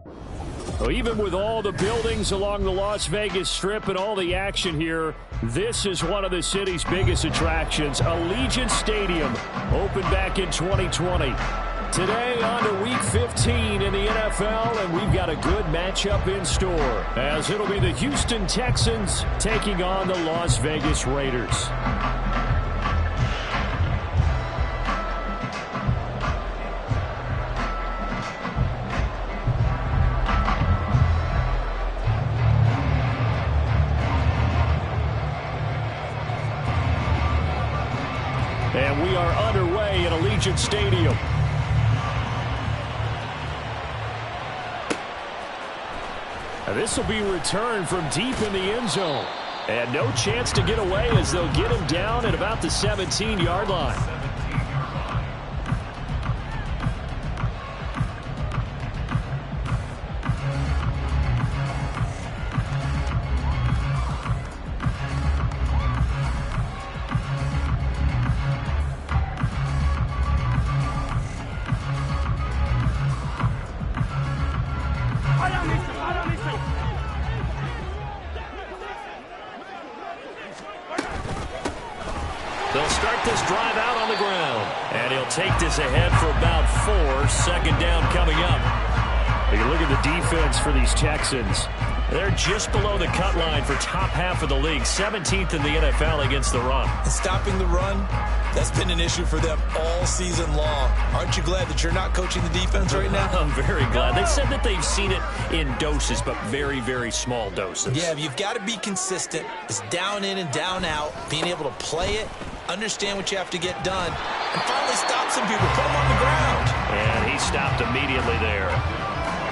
Well, even with all the buildings along the Las Vegas Strip and all the action here, this is one of the city's biggest attractions. Allegiant Stadium opened back in 2020. Today on to Week 15 in the NFL, and we've got a good matchup in store, as it'll be the Houston Texans taking on the Las Vegas Raiders. And we are underway at Allegiant Stadium. This will be returned from deep in the end zone. And no chance to get away as they'll get him down at about the 17-yard line. They'll start this drive out on the ground. And he'll take this ahead for about 4. Second down coming up. You can look at the defense for these Texans. They're just below the cut line for top half of the league. 17th in the NFL against the run. And stopping the run, that's been an issue for them all season long. Aren't you glad that you're not coaching the defense right now? I'm very glad. They said that they've seen it in doses, but very, very small doses. Yeah, you've got to be consistent. It's down in and down out, being able to play it, understand what you have to get done, and finally stop some people, put them on the ground. And he stopped immediately there.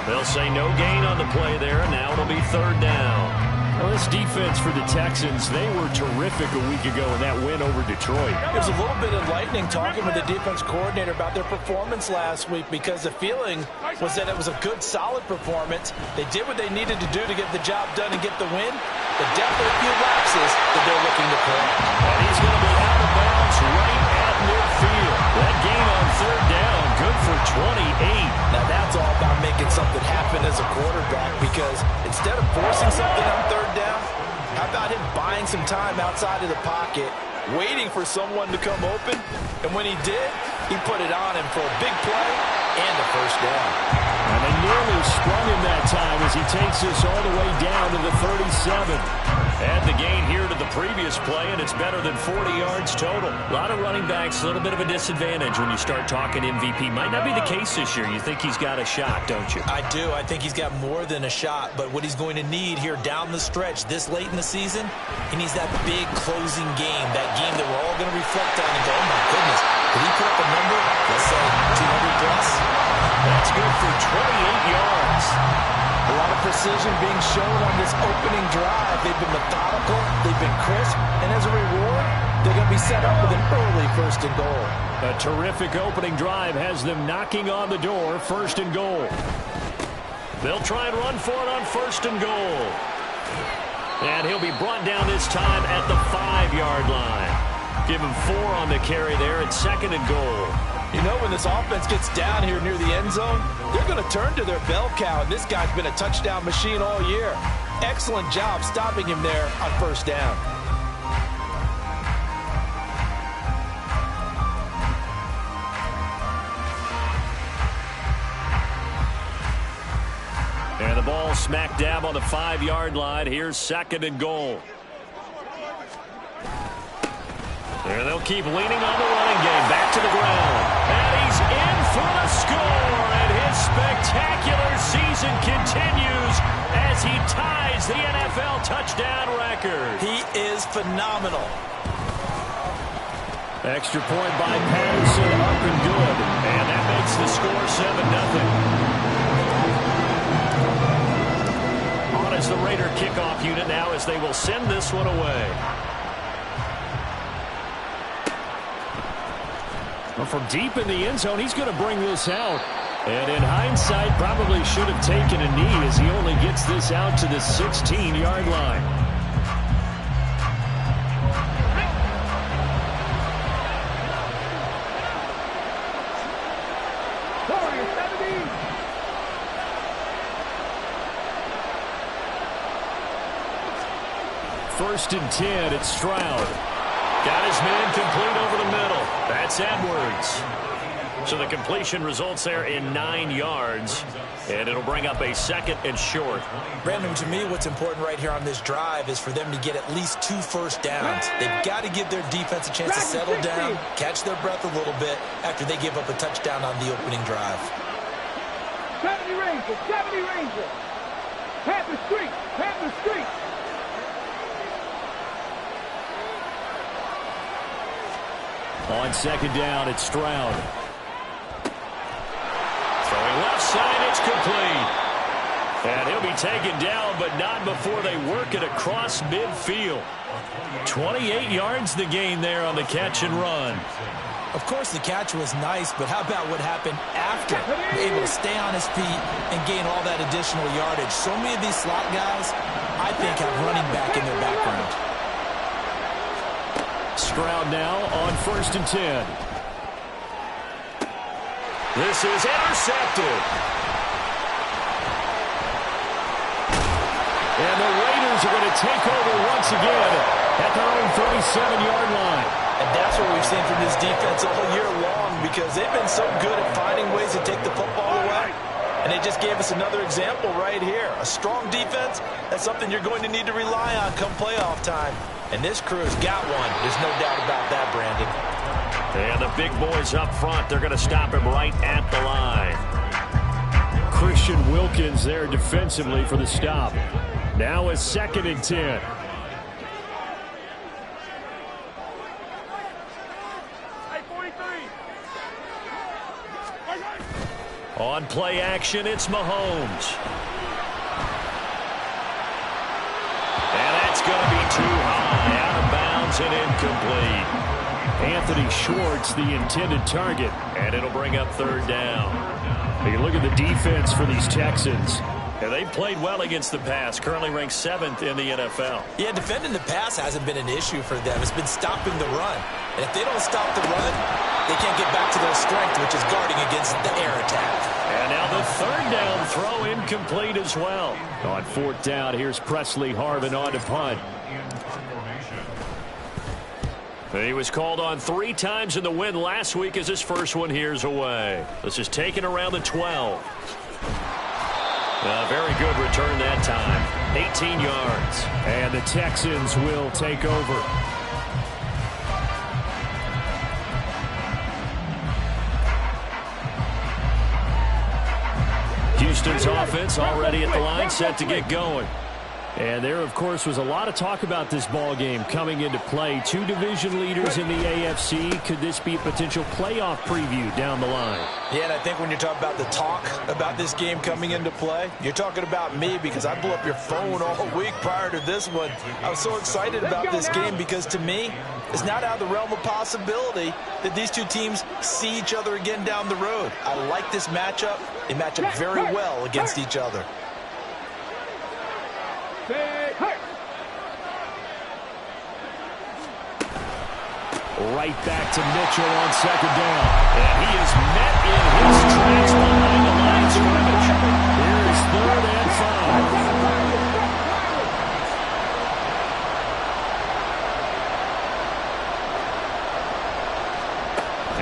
They'll say no gain on the play there, and now it'll be third down. Well, this defense for the Texans, they were terrific a week ago in that win over Detroit. It was a little bit enlightening talking with the defense coordinator about their performance last week, because the feeling was that it was a good, solid performance. They did what they needed to do to get the job done and get the win, but definitely a few lapses that they're looking to correct. And he's going to be out of bounds right at midfield. That gain on third down, good for 28. Now that's all about making something happen as a quarterback, because instead of forcing something on third down, how about him buying some time outside of the pocket, waiting for someone to come open, and when he did, he put it on him for a big play and the first down. And they nearly sprung him that time as he takes this all the way down to the 37. And the gain here to the previous play, and it's better than 40 yards total. A lot of running backs, a little bit of a disadvantage when you start talking MVP. Might not be the case this year. You think he's got a shot, don't you? I do. I think he's got more than a shot, but what he's going to need here down the stretch this late in the season, he needs that big closing game, that game that we're all going to reflect on and go, oh my goodness, did he put up a number, let's say 200 plus? That's good for 28 yards. A lot of precision being shown on this opening drive. They've been methodical, they've been crisp, and as a reward, they're going to be set up with an early first and goal. A terrific opening drive has them knocking on the door, first and goal. They'll try and run for it on first and goal. And he'll be brought down this time at the 5-yard line. Give him 4 on the carry there at second and goal. You know, when this offense gets down here near the end zone, they're going to turn to their bell cow, and this guy's been a touchdown machine all year. Excellent job stopping him there on first down. And the ball smack dab on the 5-yard line. Here's second and goal. And they'll keep leaning on the running game. Back to the ground. And he's in for the score. And his spectacular season continues as he ties the NFL touchdown record. He is phenomenal. Extra point by Patterson, up and good. And that makes the score 7-0. On is the Raider kickoff unit now as they will send this one away. Well, from deep in the end zone, he's going to bring this out. And in hindsight, probably should have taken a knee as he only gets this out to the 16-yard line. First and 10, it's Stroud. Got his man complete over the middle. That's Edwards. So the completion results there in 9 yards, and it'll bring up a second and short. Brandon, to me, what's important right here on this drive is for them to get at least 2 first downs. They've got to give their defense a chance to settle down, catch their breath a little bit after they give up a touchdown on the opening drive. 70 Rangers, 70 Rangers. Panther Street, Panther Street. On second down, it's Stroud. Throwing left side, it's complete. And he'll be taken down, but not before they work it across midfield. 28 yards the gain there on the catch and run. Of course, the catch was nice, but how about what happened after? Able to stay on his feet and gain all that additional yardage. So many of these slot guys, I think, have running back in their background. Stroud now on first and 10. This is intercepted. And the Raiders are going to take over once again at their own 37-yard line. And that's what we've seen from this defense all year long, because they've been so good at finding ways to take the football away. And they just gave us another example right here. A strong defense, that's something you're going to need to rely on come playoff time. And this crew's got one. There's no doubt about that, Brandon. And the big boys up front, they're going to stop him right at the line. Christian Wilkins there defensively for the stop. Now a second and 10. On play action, it's Mahomes. And that's going to be too high, out of bounds and incomplete. Anthony Schwartz, the intended target, and it'll bring up third down. You can look at the defense for these Texans. And they played well against the pass, currently ranked 7th in the NFL. Yeah, defending the pass hasn't been an issue for them. It's been stopping the run. And if they don't stop the run, they can't get back to their strength, which is guarding against the air attack. And now the third down throw incomplete as well. On fourth down, here's Presley Harvin on to punt. He was called on 3 times in the win last week as his first one here's away. This is taken around the 12. A very good return that time. 18 yards. And the Texans will take over. Houston's offense already at the line, set to get going. And there, of course, was a lot of talk about this ball game coming into play. 2 division leaders in the AFC. Could this be a potential playoff preview down the line? Yeah, and I think when you're talking about the talk about this game coming into play, you're talking about me, because I blew up your phone all week prior to this one. I was so excited about this game because, to me, it's not out of the realm of possibility that these 2 teams see each other again down the road. I like this matchup. They match up very well against each other. Right back to Mitchell on second down. And he is met in his tracks behind the line of scrimmage. Here is 3rd and 5.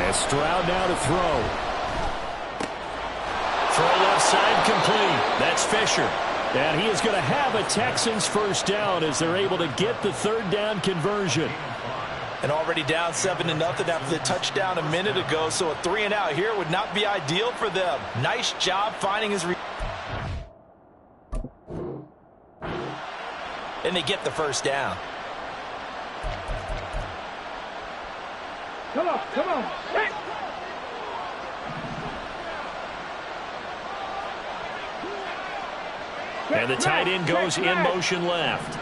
And Stroud now to throw. Throw left side complete. That's Fisher. And he is going to have a Texans first down as they're able to get the third down conversion. And already down 7-0 after the touchdown a minute ago, so a 3-and-out here would not be ideal for them. Nice job finding his... And they get the first down. Come on, come on. And the tight end goes in motion left.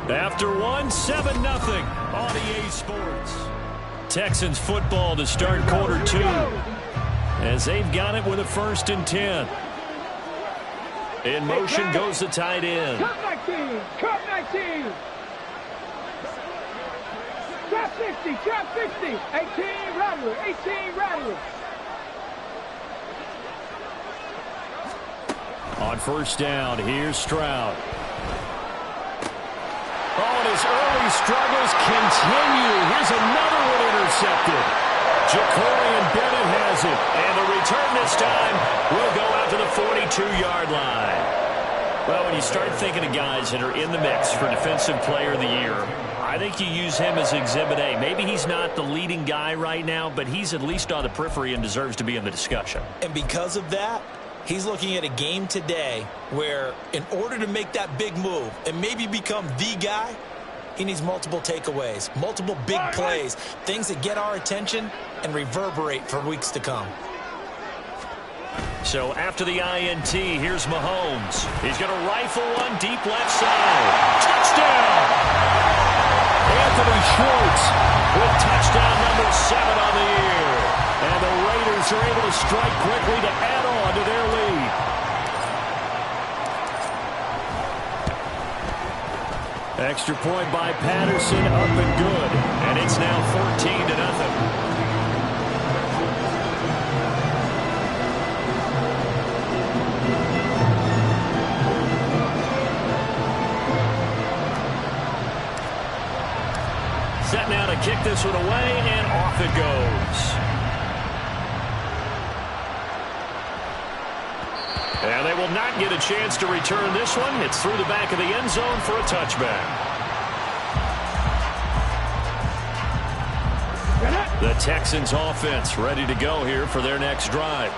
After one, 7-0 on EA Sports. Texans football to start quarter 2 as they've got it with a 1st and 10. In motion goes the tight end. Cut 19, cut 19. Drop 60, drop 60. 18 Rattler, 18 Rattler. On first down, here's Stroud. Oh, and his early struggles continue. Here's another one intercepted. Jacorian Bennett has it. And the return this time will go out to the 42-yard line. Well, when you start thinking of guys that are in the mix for Defensive Player of the Year, I think you use him as Exhibit A. Maybe he's not the leading guy right now, but he's at least on the periphery and deserves to be in the discussion. And because of that, he's looking at a game today where in order to make that big move and maybe become the guy, he needs multiple takeaways, multiple big plays, things that get our attention and reverberate for weeks to come. So after the INT, here's Mahomes. He's going to rifle one deep left side. Touchdown! Anthony Schwartz with touchdown number 7 on the year. And the Raiders are able to strike quickly to add on to their lead. Extra point by Patterson, up and good. And it's now 14-0. Set now to kick this one away, and off it goes. And they will not get a chance to return this one. It's through the back of the end zone for a touchback. The Texans offense ready to go here for their next drive.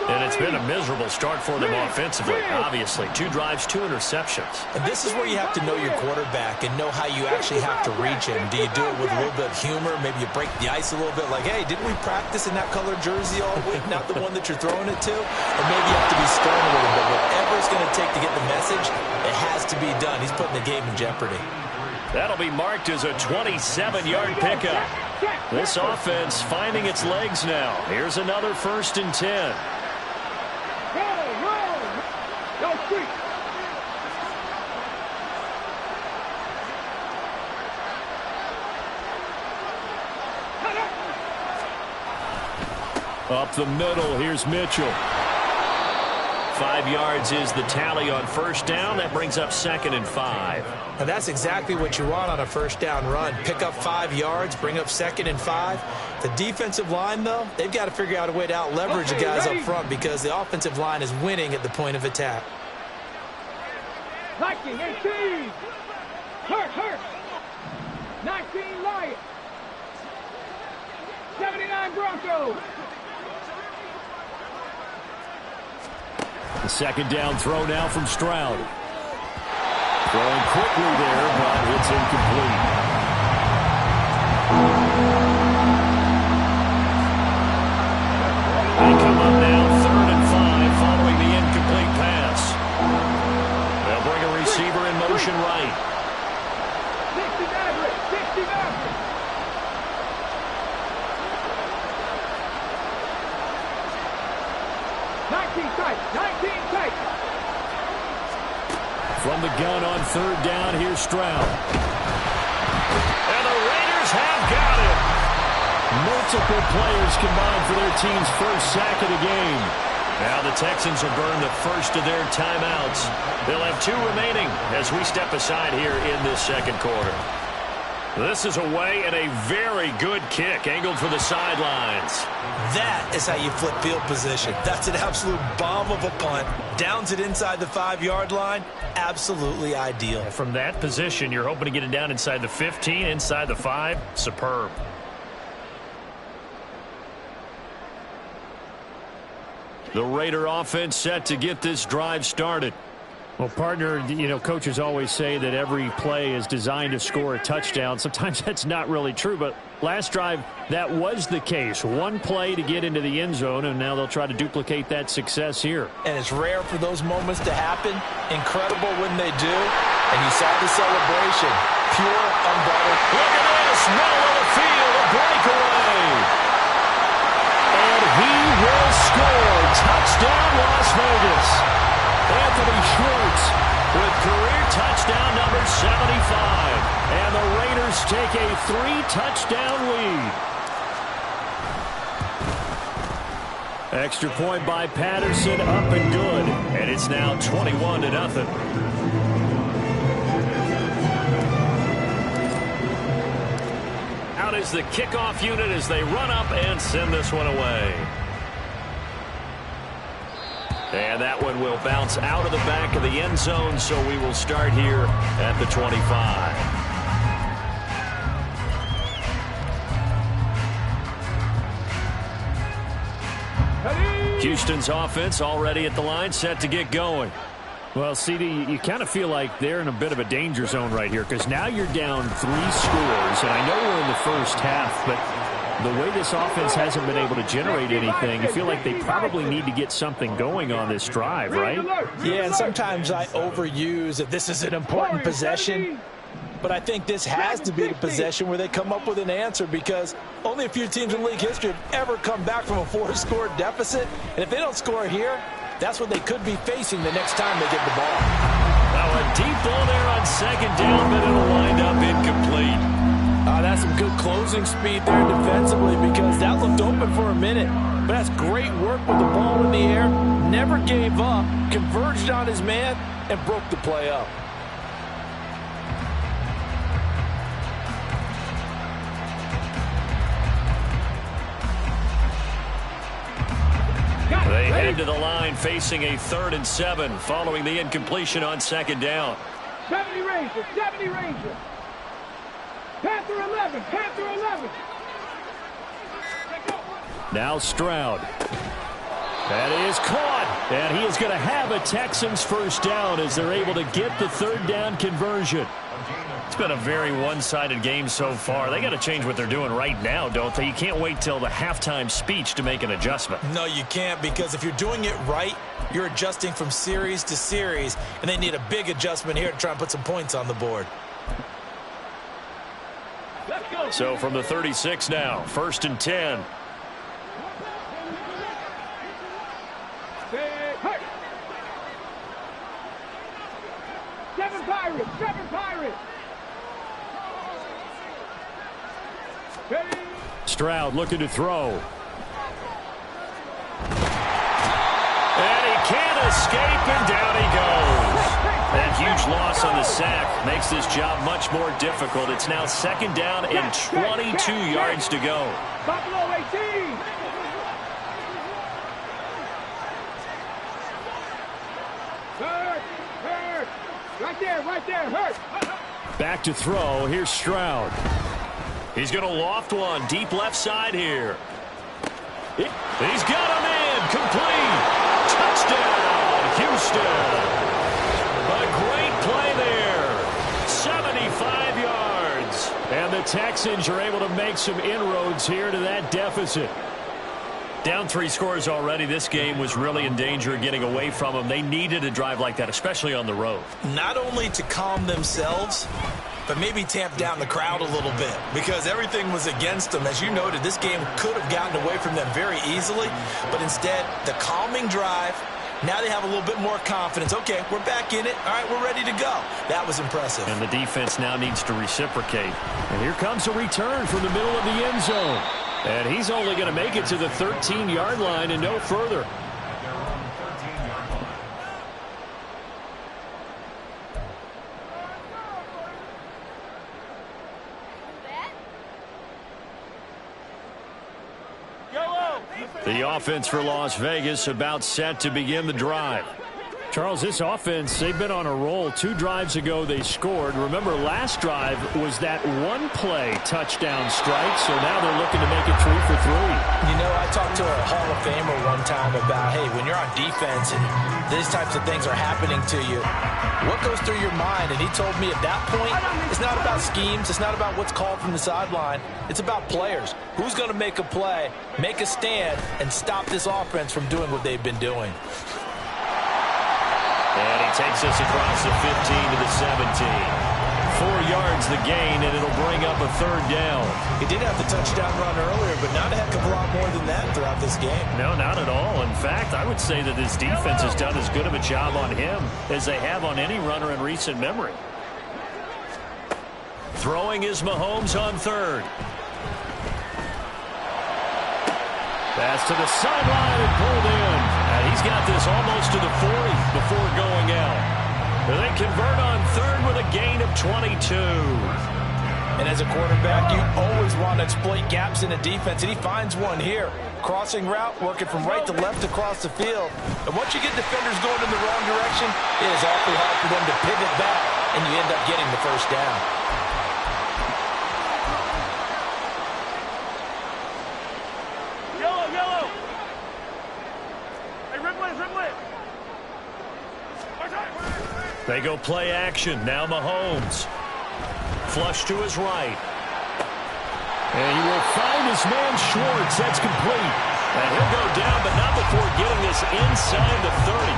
And it's been a miserable start for them offensively, obviously. 2 drives, 2 interceptions. And this is where you have to know your quarterback and know how you actually have to reach him. Do you do it with a little bit of humor? Maybe you break the ice a little bit like, hey, didn't we practice in that colored jersey all week? Not the one that you're throwing it to? Or maybe you have to be stern a little bit. Whatever it's going to take to get the message, it has to be done. He's putting the game in jeopardy. That'll be marked as a 27-yard pickup. This offense finding its legs now. Here's another 1st and 10. Go street. Up the middle, here's Mitchell. 5 yards is the tally on first down. That brings up 2nd and 5. And that's exactly what you want on a first down run. Pick up 5 yards, bring up 2nd and 5. The defensive line, though, they've got to figure out a way to out-leverage the guys up front because the offensive line is winning at the point of attack. 19, 18. Hurt. 19, Lions. 79, Broncos. The second down throw now from Stroud. Throwing quickly there, but it's incomplete. They come up now 3rd and 5 following the incomplete pass. They'll bring a receiver in motion right. 60 Maverick. 19 tight. From the gun on 3rd down, here's Stroud. And the Raiders have got it. Multiple players combined for their team's first sack of the game. Now the Texans will burn the first of their timeouts. They'll have 2 remaining as we step aside here in this second quarter. This is away and a very good kick angled for the sidelines. That is how you flip field position. That's an absolute bomb of a punt. Downs it inside the 5-yard line. Absolutely ideal. From that position, you're hoping to get it down inside the 15, inside the 5. Superb. The Raider offense set to get this drive started. Well, partner, coaches always say that every play is designed to score a touchdown. Sometimes that's not really true, but last drive, that was the case. 1 play to get into the end zone, and now they'll try to duplicate that success here. And it's rare for those moments to happen. Incredible when they do. And you saw the celebration. Pure, unbridled. Look at this. Middle of the field, a breakaway. And he will score. Touchdown, Las Vegas. Anthony Schwartz with career touchdown number 75. And the Raiders take a 3-touchdown lead. Extra point by Patterson, up and good. And it's now 21-0. Out is the kickoff unit as they run up and send this one away. And that one will bounce out of the back of the end zone, so we will start here at the 25. Houston's offense already at the line, set to get going. Well, CD, you kind of feel like they're in a bit of a danger zone right here because now you're down 3 scores, and I know we're in the first half, but the way this offense hasn't been able to generate anything, you feel like they probably need to get something going on this drive, right? Yeah, and sometimes I overuse that this is an important possession. But I think this has to be a possession where they come up with an answer because only a few teams in league history have ever come back from a 4-score deficit. And if they don't score here, that's what they could be facing the next time they get the ball. Now a deep ball there on second down, but it'll wind up incomplete. That's some good closing speed there defensively because that looked open for a minute. But that's great work with the ball in the air. Never gave up, converged on his man, and broke the play up. They head to the line facing a 3rd and 7 following the incompletion on second down. 70 Rangers, 70 Rangers. Panther 11, Panther 11. Now Stroud. That is caught, and he is going to have a Texans first down as they're able to get the 3rd down conversion. It's been a very one-sided game so far. They got to change what they're doing right now, don't they? You can't wait till the halftime speech to make an adjustment. No, you can't, because if you're doing it right, you're adjusting from series to series, and they need a big adjustment here to try and put some points on the board. So from the 36 now, 1st and 10. Seven Pirates, 7 Pirates. Stroud looking to throw. And he can't escape, and down he goes. That huge loss on the sack makes this job much more difficult. It's now 2nd down and 22 yards to go. Buffalo 18. Hurt. Right there, hurt. Back to throw. Here's Stroud. He's going to loft one deep left side here. He's got him in. Complete. Touchdown, Houston. A great play there. 75 yards. And the Texans are able to make some inroads here to that deficit. Down 3 scores already. This game was really in danger of getting away from them. They needed a drive like that, especially on the road. Not only to calm themselves, but maybe tamp down the crowd a little bit because everything was against them. As you noted, this game could have gotten away from them very easily, but instead, the calming drive, now they have a little bit more confidence. Okay, we're back in it. All right, we're ready to go. That was impressive. And the defense now needs to reciprocate. And here comes a return from the middle of the end zone. And he's only going to make it to the 13-yard line and no further. The offense for Las Vegas about set to begin the drive. Charles, this offense, they've been on a roll. 2 drives ago, they scored. Remember, last drive was that 1-play touchdown strike, so now they're looking to make it 3 for 3. You know, I talked to a Hall of Famer one time about, hey, when you're on defense and these types of things are happening to you, what goes through your mind? And he told me at that point, it's not about schemes. It's not about what's called from the sideline. It's about players. Who's going to make a play, make a stand, and stop this offense from doing what they've been doing? And he takes us across the 15 to the 17. 4 yards the gain, and it'll bring up a 3rd down. He did have the touchdown run earlier, but not a heck of a lot more than that throughout this game. No, not at all. In fact, I would say that this defense has done as good of a job on him as they have on any runner in recent memory. Throwing is Mahomes on 3rd. Pass to the sideline and pulled in. And he's got this almost to the 40 before going out. They convert on third with a gain of 22. And as a quarterback, you always want to exploit gaps in a defense, and he finds one here. Crossing route, working from right to left across the field. And once you get defenders going in the wrong direction, it is awfully hard for them to pivot back, and you end up getting the first down. Yellow. Hey, Ripley. They go play action. Now Mahomes. Flush to his right. And he will find his man Schwartz. That's complete. And he'll go down, but not before getting this inside the 30.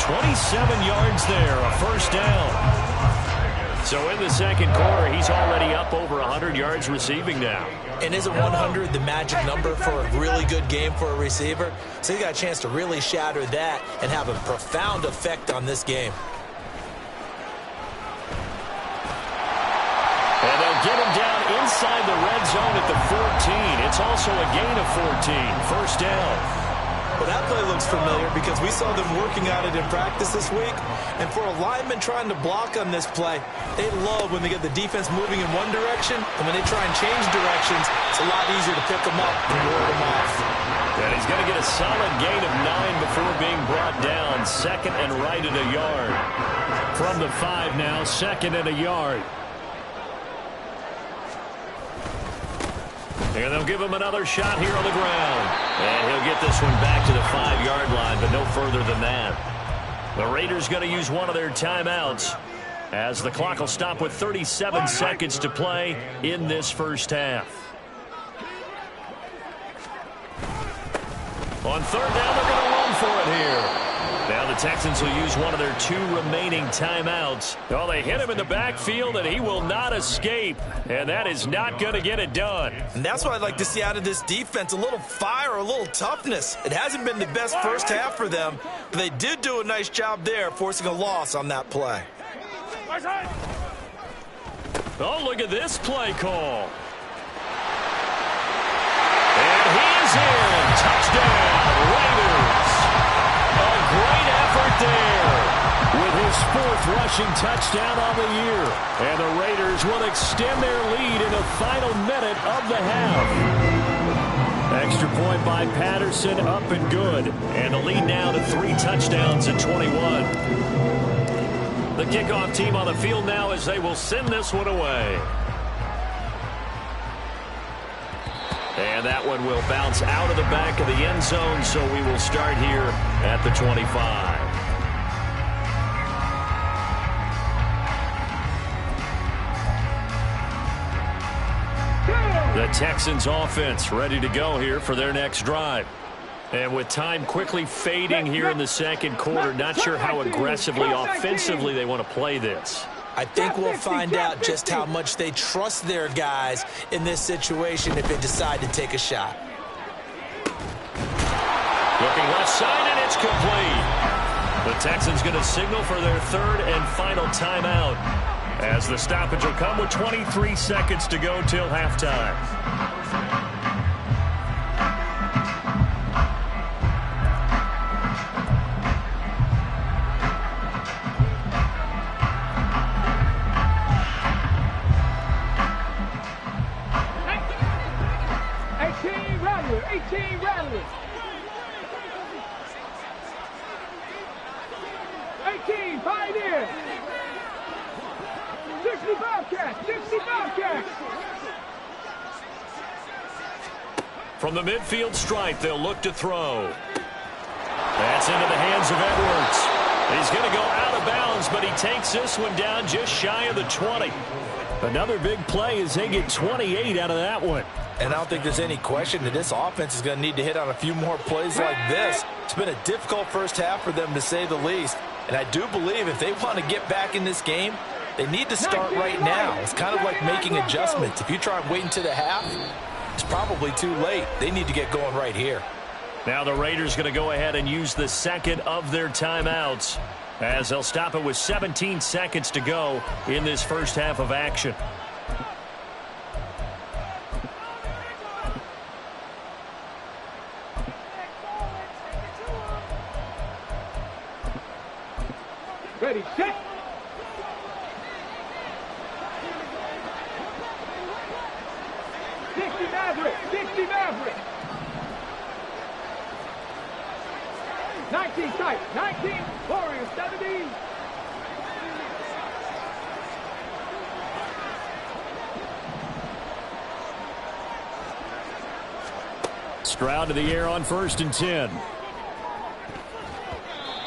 27 yards there, a first down. So in the second quarter, he's already up over 100 yards receiving now. And isn't 100 the magic number for a really good game for a receiver? So he got a chance to really shatter that and have a profound effect on this game. And they'll get him down inside the red zone at the 14. It's also a gain of 14. First down. Well, that play looks familiar because we saw them working on it in practice this week. And for a lineman trying to block on this play, they love when they get the defense moving in one direction. And when they try and change directions, it's a lot easier to pick them up and ward them off. And he's going to get a solid gain of 9 before being brought down. Second and right at a yard. From the 5 now, second and a yard. And they'll give him another shot here on the ground. And he'll get this one back to the 5-yard line, but no further than that. The Raiders going to use one of their timeouts as the clock will stop with 37 seconds to play in this first half. On third down, they're going to run for it here. Now the Texans will use one of their 2 remaining timeouts. Oh, they hit him in the backfield, and he will not escape. And that is not going to get it done. And that's what I'd like to see out of this defense, a little fire, a little toughness. It hasn't been the best first half for them, but they did do a nice job there, forcing a loss on that play. Oh, look at this play call. And he's in. Touchdown, Raiders. A great effort there with his 4th rushing touchdown on the year. And the Raiders will extend their lead in the final minute of the half. Extra point by Patterson, up and good. And the lead now to 3 touchdowns and 21. The kickoff team on the field now as they will send this one away. And that one will bounce out of the back of the end zone, so we will start here at the 25. The Texans offense ready to go here for their next drive. And with time quickly fading here in the second quarter, not sure how aggressively, offensively they want to play this. I think we'll find out just how much they trust their guys in this situation if they decide to take a shot. Looking left side, and it's complete. The Texans going to signal for their 3rd and final timeout as the stoppage will come with 23 seconds to go till halftime. Pioneers. 60 Bobcats. From the midfield stripe, they'll look to throw. That's into the hands of Edwards. He's going to go out of bounds, but he takes this one down just shy of the 20. Another big play as they get 28 out of that one. And I don't think there's any question that this offense is going to need to hit on a few more plays like this. It's been a difficult first half for them, to say the least. And I do believe if they want to get back in this game, they need to start right now. It's kind of like making adjustments. If you try and wait until the half, it's probably too late. They need to get going right here. Now the Raiders going to go ahead and use the second of their timeouts as they'll stop it with 17 seconds to go in this first half of action. ready, set. Dixie Maverick. 19 tight, 19, Warriors 17. Stroud to the air on 1st and 10.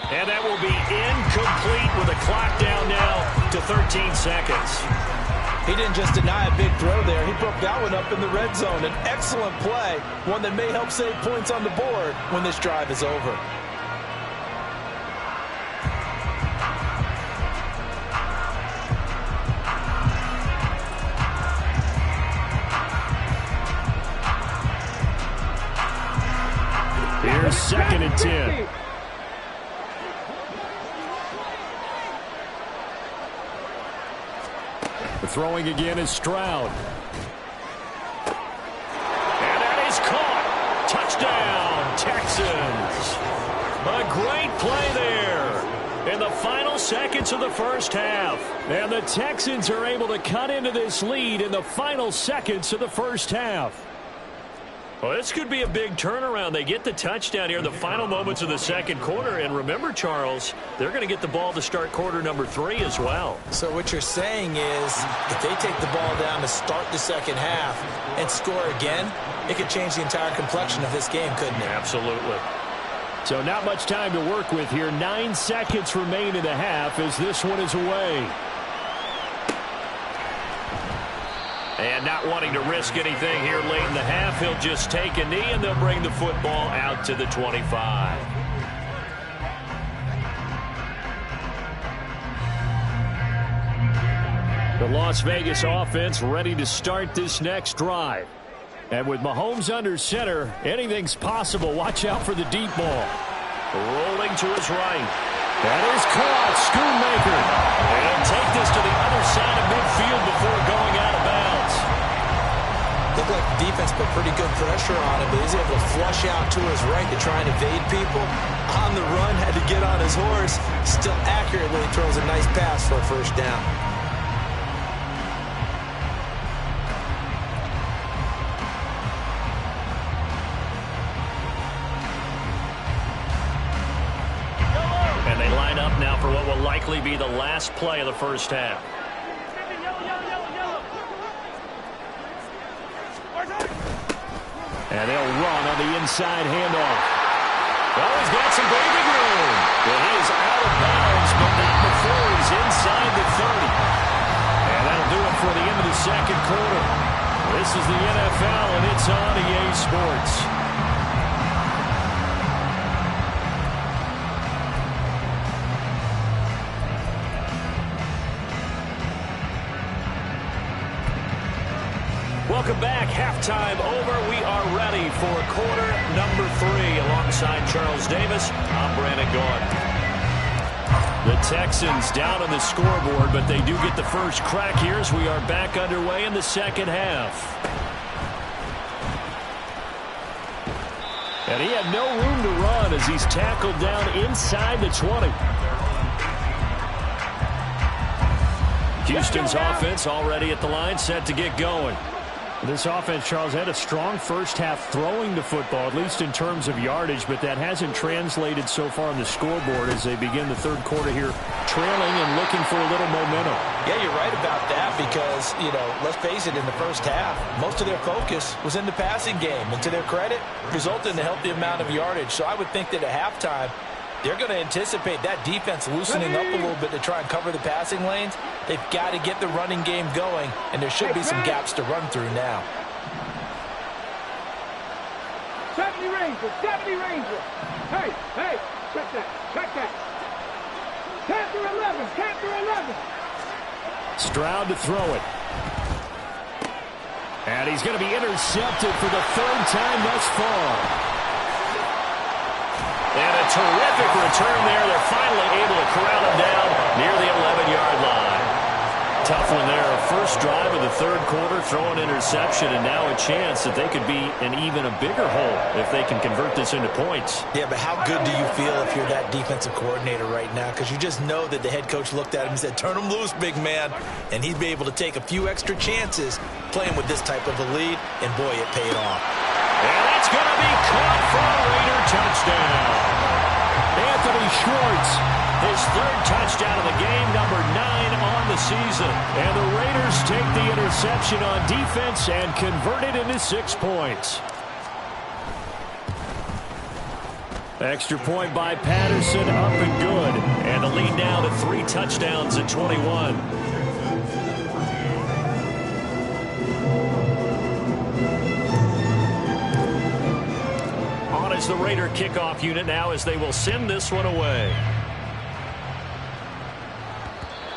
And that will be incomplete with a clock down now to 13 seconds. He didn't just deny a big throw there. He broke that one up in the red zone. An excellent play, one that may help save points on the board when this drive is over. Here's 2nd and 10. The throwing again is Stroud. And that is caught. Touchdown, Texans. A great play there in the final seconds of the first half. And the Texans are able to cut into this lead in the final seconds of the first half. Well, this could be a big turnaround. They get the touchdown here in the final moments of the second quarter. And remember, Charles, they're going to get the ball to start quarter number 3 as well. So what you're saying is if they take the ball down to start the second half and score again, it could change the entire complexion of this game, couldn't it? Absolutely. So not much time to work with here. 9 seconds remain in the half as this one is away. And not wanting to risk anything here late in the half, he'll just take a knee, and they'll bring the football out to the 25. The Las Vegas offense ready to start this next drive. And with Mahomes under center, anything's possible. Watch out for the deep ball. Rolling to his right. That is caught. Schoonmaker. And take this to the other side of midfield before going out of bounds. Looked like the defense put pretty good pressure on him, but he's able to flush out to his right to try and evade people. On the run, had to get on his horse. Still accurately throws a nice pass for a first down. And they line up now for what will likely be the last play of the first half. And they'll run on the inside handoff. Well, he's got some breathing room. Well, he is out of bounds, but not before he's inside the 30. And that'll do it for the end of the second quarter. This is the NFL, and it's on EA Sports. Welcome back. Halftime over. We are ready for quarter number 3. Alongside Charles Davis, I'm Brandon Gaudin. The Texans down on the scoreboard, but they do get the first crack here as we are back underway in the second half. And he had no room to run as he's tackled down inside the 20. Houston's offense already at the line, set to get going. This offense, Charles, had a strong first half throwing the football, at least in terms of yardage, but that hasn't translated so far on the scoreboard as they begin the third quarter here, trailing and looking for a little momentum. Yeah, you're right about that because, let's face it, in the first half, most of their focus was in the passing game. And to their credit, resulted in a healthy amount of yardage. So I would think that at halftime, they're going to anticipate that defense loosening up a little bit to try and cover the passing lanes. They've got to get the running game going, and there should be some gaps to run through now. 70 Rangers, 70 Rangers. Hey, check that. Panther 11. Stroud to throw it. And he's going to be intercepted for the third time thus far. And a terrific return there. They're finally able to corral him down near the 11-yard line. Tough one there. First drive of the third quarter, throwing interception, and now a chance that they could be in even a bigger hole if they can convert this into points. Yeah, but how good do you feel if you're that defensive coordinator right now? Because you just know that the head coach looked at him and said, turn him loose, big man. And he'd be able to take a few extra chances playing with this type of a lead, and boy, it paid off. And that's going to be caught for a Raider touchdown. Anthony Schwartz, his third touchdown of the game, number 9 on the season. And the Raiders take the interception on defense and convert it into 6 points. Extra point by Patterson, up and good. And the lead now to 3 touchdowns at 21. On is the Raider kickoff unit now as they will send this one away.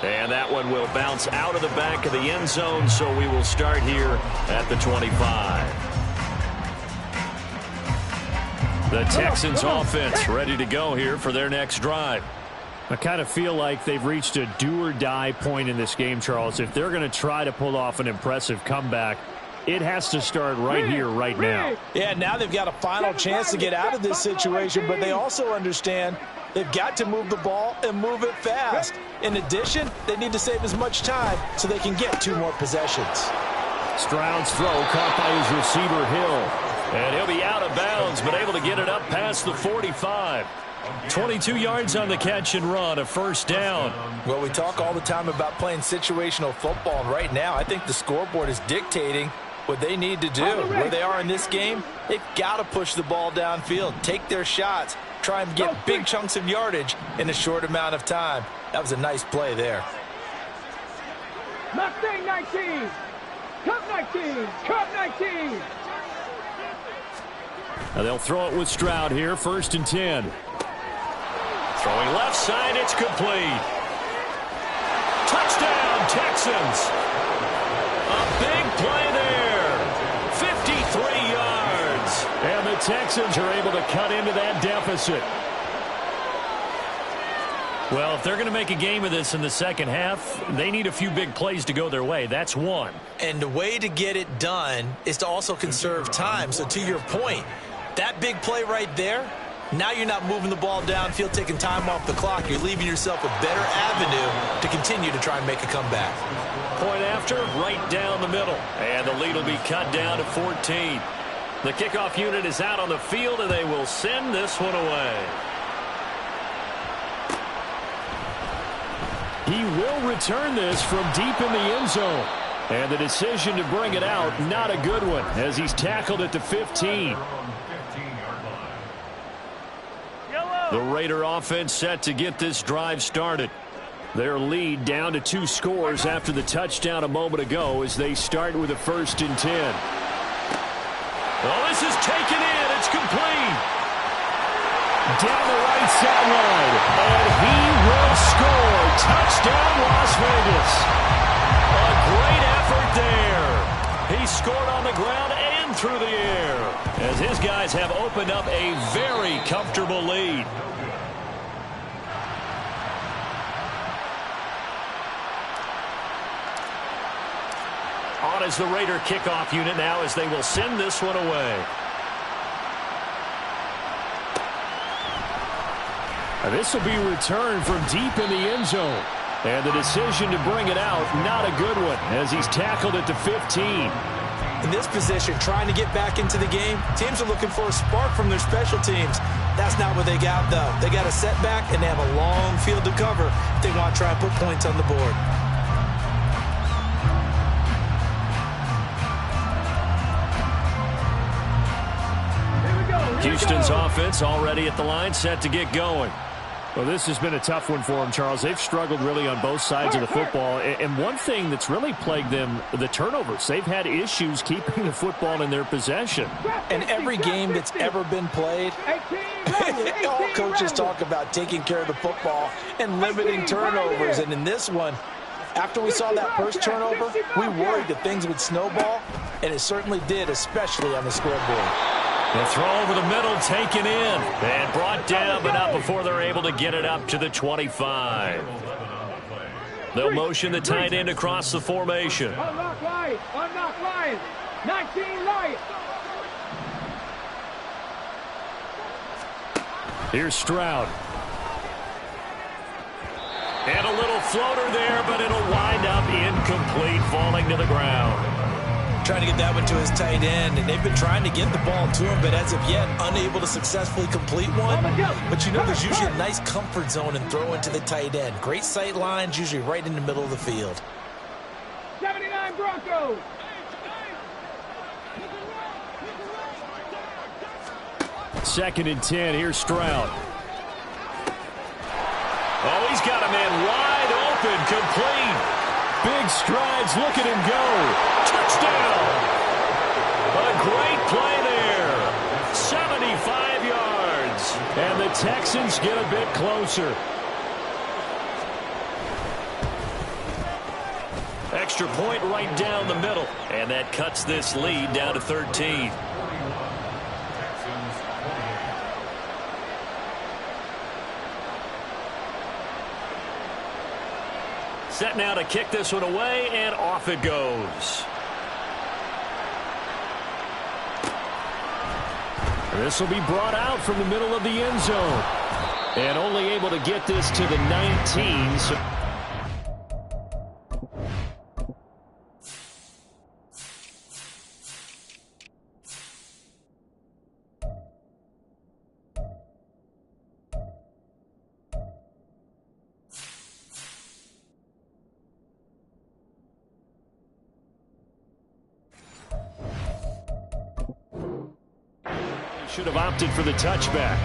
And that one will bounce out of the back of the end zone, so we will start here at the 25. The Texans offense ready to go here for their next drive. I kind of feel like they've reached a do-or-die point in this game, Charles. If they're going to try to pull off an impressive comeback, it has to start right here, right now. Yeah, now they've got a final chance to get out of this situation, but they also understand they've got to move the ball and move it fast. In addition, they need to save as much time so they can get 2 more possessions. Stroud's throw caught by his receiver, Hill. And he'll be out of bounds, but able to get it up past the 45. 22 yards on the catch and run, a first down. Well, we talk all the time about playing situational football, and right now I think the scoreboard is dictating what they need to do. Where they are in this game, they've got to push the ball downfield, take their shots, try and get big chunks of yardage in a short amount of time. That was a nice play there. Mustang 19, Cup 19, Cup 19. Now they'll throw it with Stroud here, 1st and 10. Throwing left side, it's complete. Touchdown, Texans. A big play there. 53 yards. And the Texans are able to cut into that deficit. Well, if they're going to make a game of this in the second half, they need a few big plays to go their way. That's one. And the way to get it done is to also conserve time. So to your point, that big play right there, now you're not moving the ball downfield, taking time off the clock. You're leaving yourself a better avenue to continue to try and make a comeback. Point after, right down the middle. And the lead will be cut down to 14. The kickoff unit is out on the field, and they will send this one away. He will return this from deep in the end zone. And the decision to bring it out, not a good one, as he's tackled at the 15. The Raider offense set to get this drive started. Their lead down to 2 scores after the touchdown a moment ago as they start with a 1st and 10. Well, this is taken in. It's complete. Down the right sideline. And he will score. Touchdown, Las Vegas. A great effort there. He scored on the ground and through the air as his guys have opened up a very comfortable lead. On is the Raider kickoff unit now as they will send this one away. And this will be returned from deep in the end zone. And the decision to bring it out, not a good one, as he's tackled at the 15. In this position, trying to get back into the game, teams are looking for a spark from their special teams. That's not what they got, though. They got a setback, and they have a long field to cover if they want to try and put points on the board. Houston's offense already at the line, set to get going. Well, this has been a tough one for them, Charles. They've struggled really on both sides of the football. And one thing that's really plagued them, the turnovers. They've had issues keeping the football in their possession. And every game that's ever been played, all coaches talk about taking care of the football and limiting turnovers. And in this one, after we saw that first turnover, we worried that things would snowball, and it certainly did, especially on the scoreboard. The throw over the middle, taken in, and brought down, but not before they're able to get it up to the 25. They'll motion the tight end across the formation. Unlock Lions. Unlock Lions. 19 Lions. Here's Stroud. And a little floater there, but it'll wind up incomplete, falling to the ground. Trying to get that one to his tight end, and they've been trying to get the ball to him, but as of yet, unable to successfully complete one. But you know there's usually a nice comfort zone in throwing to the tight end. Great sight lines, usually right in the middle of the field. 79 Broncos. Second and 10. Here's Stroud. Oh, he's got a man wide open, complete. Big strides. Look at him go. Touchdown. A great play there. 75 yards. And the Texans get a bit closer. Extra point right down the middle. And that cuts this lead down to 13. Set now to kick this one away, and off it goes. This will be brought out from the middle of the end zone. And only able to get this to the 19. So should have opted for the touchback.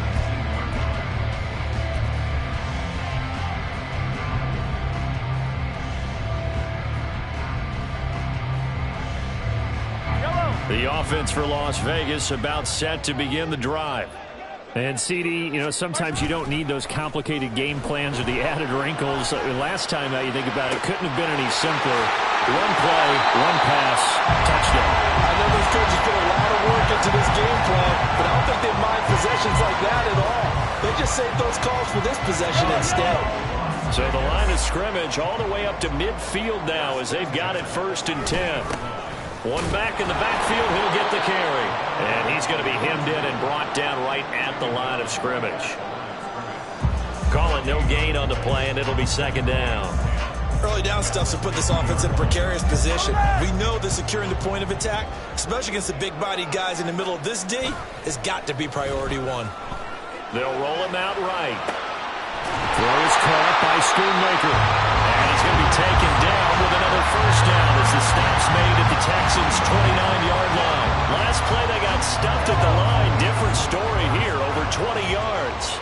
The offense for Las Vegas about set to begin the drive. And CD, you know, sometimes you don't need those complicated game plans or the added wrinkles. Last time, you think about it, couldn't have been any simpler. One play, one pass, touchdown. I know those coaches put a lot of work into this game plan, but I don't think they mind possessions like that at all. They just save those calls for this possession instead. So the line of scrimmage all the way up to midfield now as they've got it 1st and 10. One back in the backfield, he'll get the carry. And he's going to be hemmed in and brought down right at the line of scrimmage. Call it no gain on the play, and it'll be 2nd down. Early down stuffs will put this offense in a precarious position. We know that securing the point of attack, especially against the big-bodied guys in the middle of this D, has got to be priority one. They'll roll him out right. Throw is caught by Schoonmaker. And he's going to be taken down with another 1st down as the stop's made at the Texans' 29-yard line. Last play they got stuffed at the line. Different story here, over 20 yards.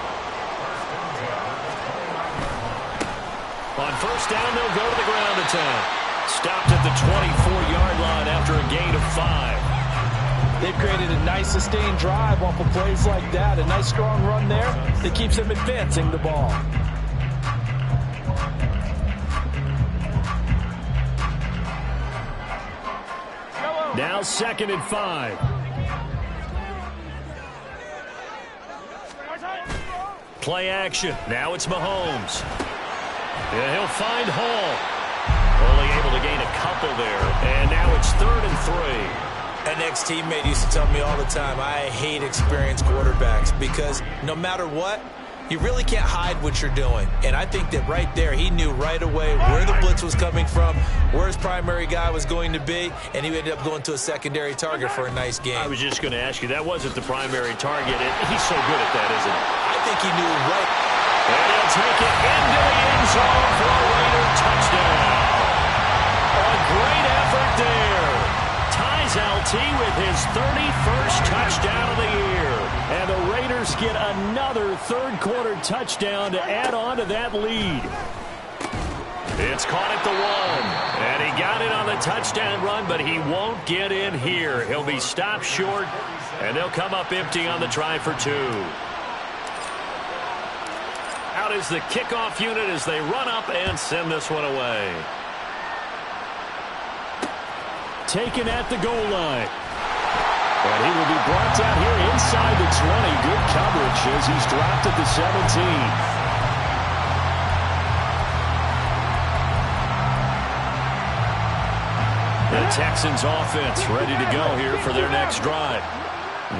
On 1st down, they'll go to the ground attack. Stopped at the 24-yard line after a gain of 5. They've created a nice sustained drive off of plays like that. A nice strong run there that keeps them advancing the ball. Now 2nd and 5. Play action. Now it's Mahomes. Yeah, he'll find Hall. Only able to gain a couple there. And now it's 3rd and 3. An ex-teammate used to tell me all the time, I hate experienced quarterbacks because no matter what, you really can't hide what you're doing. And I think that right there, he knew right away where the blitz was coming from, where his primary guy was going to be, and he ended up going to a secondary target for a nice game. I was just going to ask you, that wasn't the primary target. He's so good at that, isn't he? I think he knew right. And he'll take it into the end zone for a Raider touchdown. A great effort there. Ties LT with his 31st touchdown of the year. And the Raiders get another 3rd quarter touchdown to add on to that lead. It's caught at the 1. And he got it on the touchdown run, but he won't get in here. He'll be stopped short, and they'll come up empty on the try for 2. Out is the kickoff unit as they run up and send this one away. Taken at the goal line. And he will be brought down here inside the 20. Good coverage as he's dropped at the 17. Texans offense ready to go here for their next drive.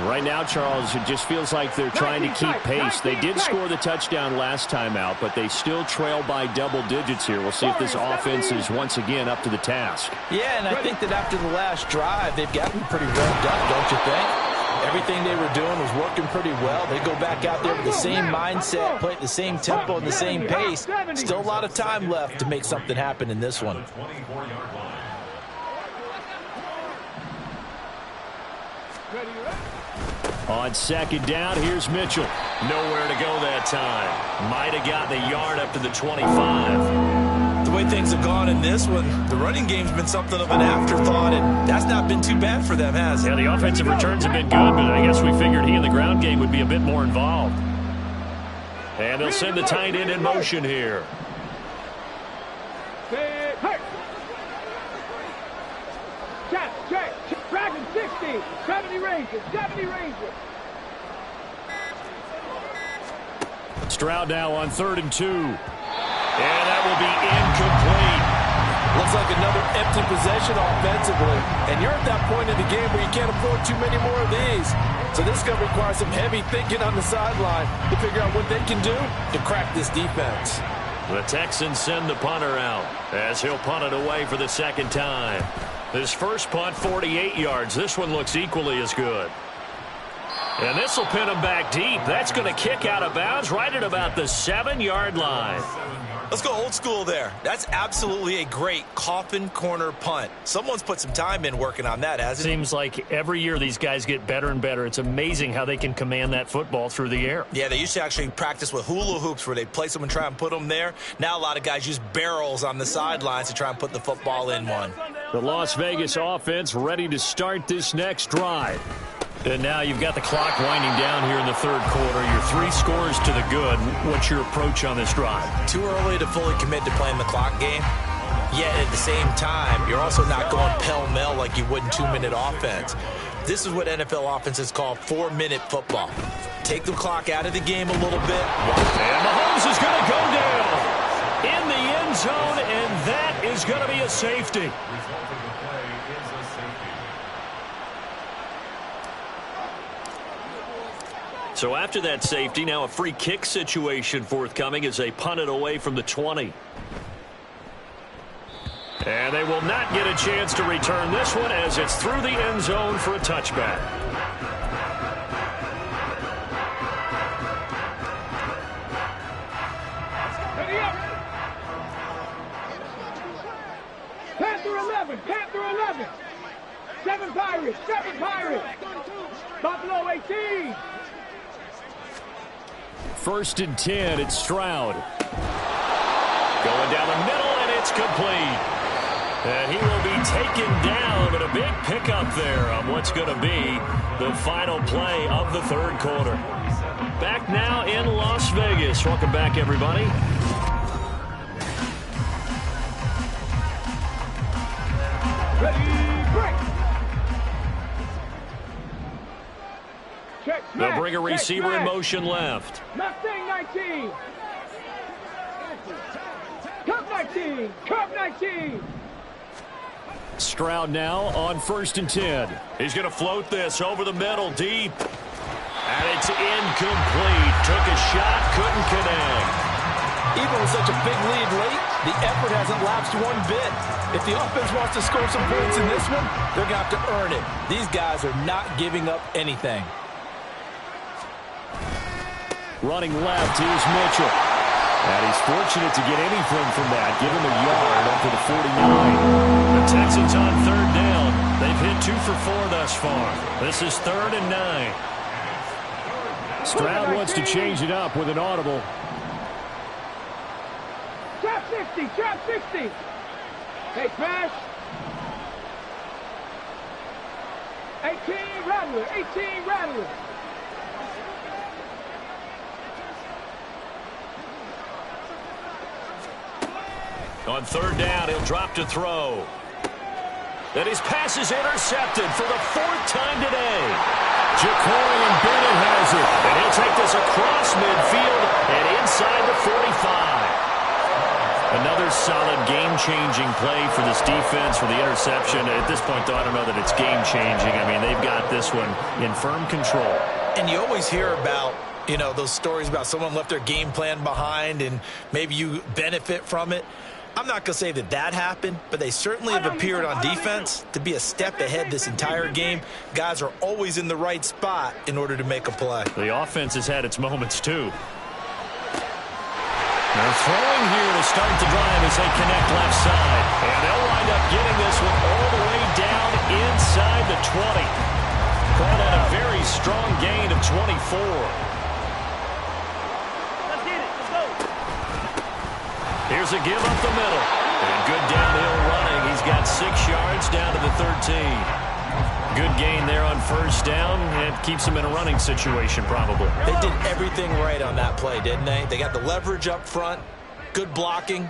Right now, Charles, it just feels like they're trying to keep pace. They did score the touchdown last time out, but they still trail by double digits here. We'll see if this offense is once again up to the task. Yeah, and I think that after the last drive, they've gotten pretty revved up, don't you think? Everything they were doing was working pretty well. They go back out there with the same mindset, play at the same tempo and the same pace. Still a lot of time left to make something happen in this one. On second down, here's Mitchell. Nowhere to go that time. Might have gotten a yard up to the 25. The way things have gone in this one, the running game's been something of an afterthought, and that's not been too bad for them, has it? Yeah, the offensive returns have been good, but I guess we figured he in the ground game would be a bit more involved. And they'll send the tight end in motion here. Check. Dragon 60. 70 Rangers. 70 Rangers. Stroud now on 3rd and 2. And that will be incomplete. Looks like another empty possession offensively. And you're at that point in the game where you can't afford too many more of these. So this is going to require some heavy thinking on the sideline to figure out what they can do to crack this defense. The Texans send the punter out as he'll punt it away for the second time. His first punt, 48 yards. This one looks equally as good. And this will pin him back deep. That's going to kick out of bounds right at about the 7-yard line. Let's go old school there. That's absolutely a great coffin corner punt. Someone's put some time in working on that, hasn't it? Seems like every year these guys get better and better. It's amazing how they can command that football through the air. Yeah, they used to actually practice with hula hoops where they place them and try and put them there. Now a lot of guys use barrels on the sidelines to try and put the football in one. The Las Vegas offense ready to start this next drive. And now you've got the clock winding down here in the third quarter. Your 3 scores to the good. What's your approach on this drive? Too early to fully commit to playing the clock game. Yet at the same time, you're also not going pell-mell like you would in 2-minute offense. This is what NFL offenses call 4-minute football. Take the clock out of the game a little bit. And Mahomes is going to go down in the end zone, and that is going to be a safety. So after that safety, now a free kick situation forthcoming as they punt it away from the 20. And they will not get a chance to return this one as it's through the end zone for a touchback. Panther 11. Panther 11. 7 Pirates. 7 Pirates. Buffalo 18. 1st and 10, it's Stroud. Going down the middle, and it's complete. And he will be taken down, but a big pickup there on what's going to be the final play of the third quarter. Back now in Las Vegas. Welcome back, everybody. Ready, break. Check, They'll bring a receiver in motion left. Mustang 19. Cup 19. Cup 19. Stroud now on 1st and 10. He's going to float this over the middle deep. And it's incomplete. Took a shot, couldn't connect. Even with such a big lead late, the effort hasn't lapsed one bit. If the offense wants to score some points in this one, they're going to have to earn it. These guys are not giving up anything. Running left, here's Mitchell. And he's fortunate to get anything from that. Give him a yard up to the 49. The Texans on 3rd down. They've hit 2 for 4 thus far. This is 3rd and 9. Stroud wants to change it up with an audible. Trap 60. Trap 60. Hey, Smash. 18 Rattler. 18 Rattler. On 3rd down, he'll drop to throw. And his pass is intercepted for the 4th time today. Ja'Cory Bennett has it. And he'll take this across midfield and inside the 45. Another solid game-changing play for this defense for the interception. At this point, though, I don't know that it's game-changing. I mean, they've got this one in firm control. And you always hear about, you know, those stories about someone left their game plan behind and maybe you benefit from it. I'm not going to say that that happened, but they certainly have appeared on defense to be a step ahead this entire game. Guys are always in the right spot in order to make a play. The offense has had its moments, too. They're throwing here to start the drive as they connect left side. And they'll wind up getting this one all the way down inside the 20. Caught at a very strong gain of 24. Let's get it. Let's go. Here's a give up the middle. And good downhill running. He's got 6 yards down to the 13. Good gain there on first down. It keeps him in a running situation probably. They did everything right on that play, didn't they? They got the leverage up front, good blocking,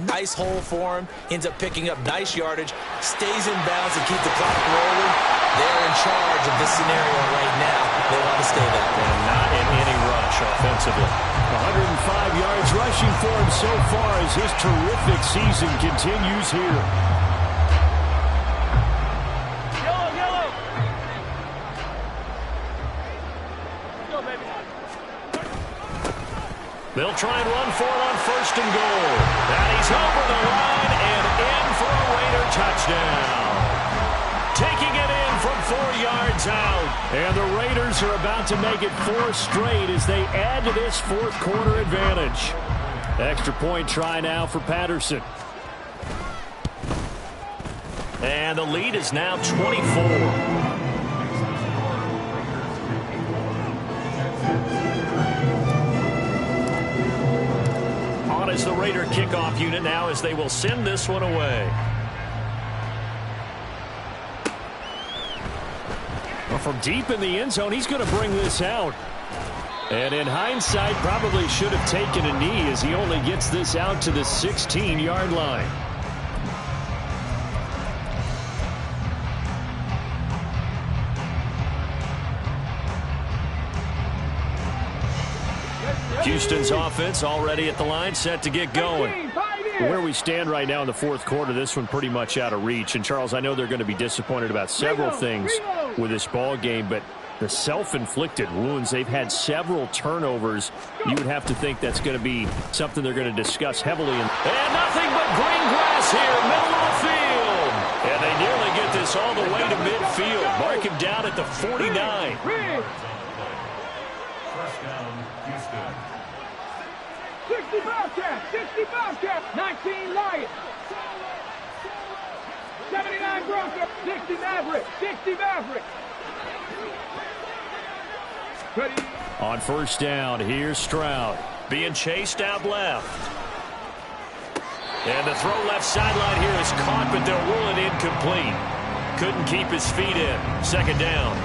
nice hole for him, ends up picking up nice yardage, stays in bounds to keep the clock rolling. They're in charge of this scenario right now. They want to stay that way. And not in any rush offensively. 105 yards rushing for him so far as his terrific season continues here. They'll try and run for it on first and goal. And he's over the line and in for a Raider touchdown. Taking it in from 4 yards out. And the Raiders are about to make it 4 straight as they add to this fourth quarter advantage. Extra point try now for Patterson. And the lead is now 24. Is the Raider kickoff unit now as they will send this one away. Well, from deep in the end zone, he's going to bring this out. And in hindsight, probably should have taken a knee as he only gets this out to the 16-yard line. Houston's offense already at the line, set to get going. Where we stand right now in the fourth quarter, this one pretty much out of reach. And, Charles, I know they're going to be disappointed about several things with this ball game, but the self-inflicted wounds, they've had several turnovers. You would have to think that's going to be something they're going to discuss heavily. And nothing but green grass here, middle of the field. And they nearly get this all the way to midfield. Mark him down at the 49. First down, Houston. 65 cap, 19 Lions. 79 Broncos, 60 Mavericks, 60 Mavericks. Ready. On first down, here's Stroud. Being chased out left. And the throw left sideline here is caught, but they'll rule it incomplete. Couldn't keep his feet in. Second down.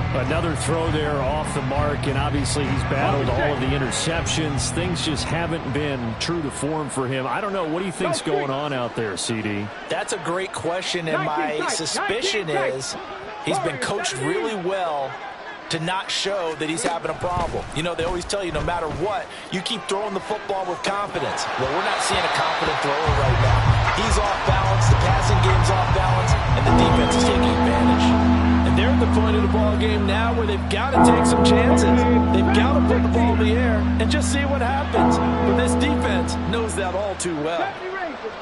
Another throw there off the mark, and obviously he's battled all of the interceptions. Things just haven't been true to form for him. I don't know. What do you think's going on out there, CD? That's a great question, and my suspicion is he's been coached really well to not show that he's having a problem. You know, they always tell you no matter what, you keep throwing the football with confidence. Well, we're not seeing a confident thrower right now. He's off balance, the passing game's off balance, and the defense is taking advantage. And they're at the point of the ball game now where they've got to take some chances. They've got to put the ball in the air and just see what happens. But this defense knows that all too well.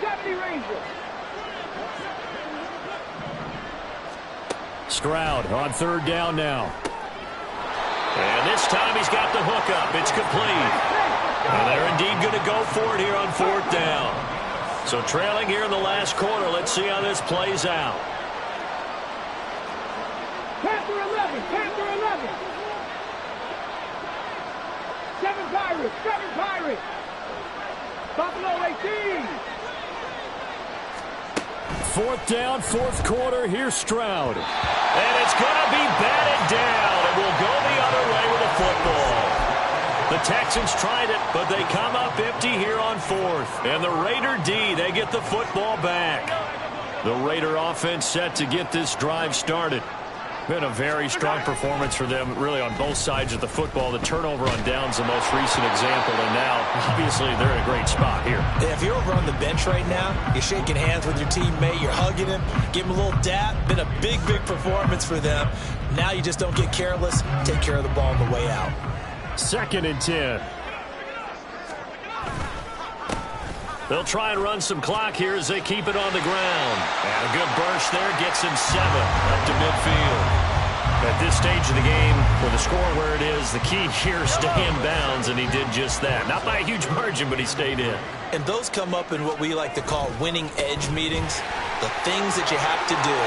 70 Rangers. Stroud on third down now. And this time he's got the hook up. It's complete. And they're indeed going to go for it here on fourth down. So trailing here in the last quarter. Let's see how this plays out. Panther 11, Panther 11. 7 Pirates, 7 Pirates. Buffalo 18. Fourth down, fourth quarter. Here's Stroud. And it's going to be batted down. It will go the other way with the football. The Texans tried it, but they come up empty here on fourth. And the Raider D, they get the football back. The Raider offense set to get this drive started. Been a very strong performance for them, really, on both sides of the football. The turnover on downs, the most recent example, and now, obviously, they're in a great spot here. If you're over on the bench right now, you're shaking hands with your teammate, you're hugging him, give him a little dap. Been a big, big performance for them. Now you just don't get careless. Take care of the ball on the way out. 2nd and 10. They'll try and run some clock here as they keep it on the ground. And a good burst there gets him 7 up to midfield. At this stage of the game, with the score where it is, the key here is stay in bounds, and he did just that. Not by a huge margin, but he stayed in. And those come up in what we like to call winning edge meetings. The things that you have to do,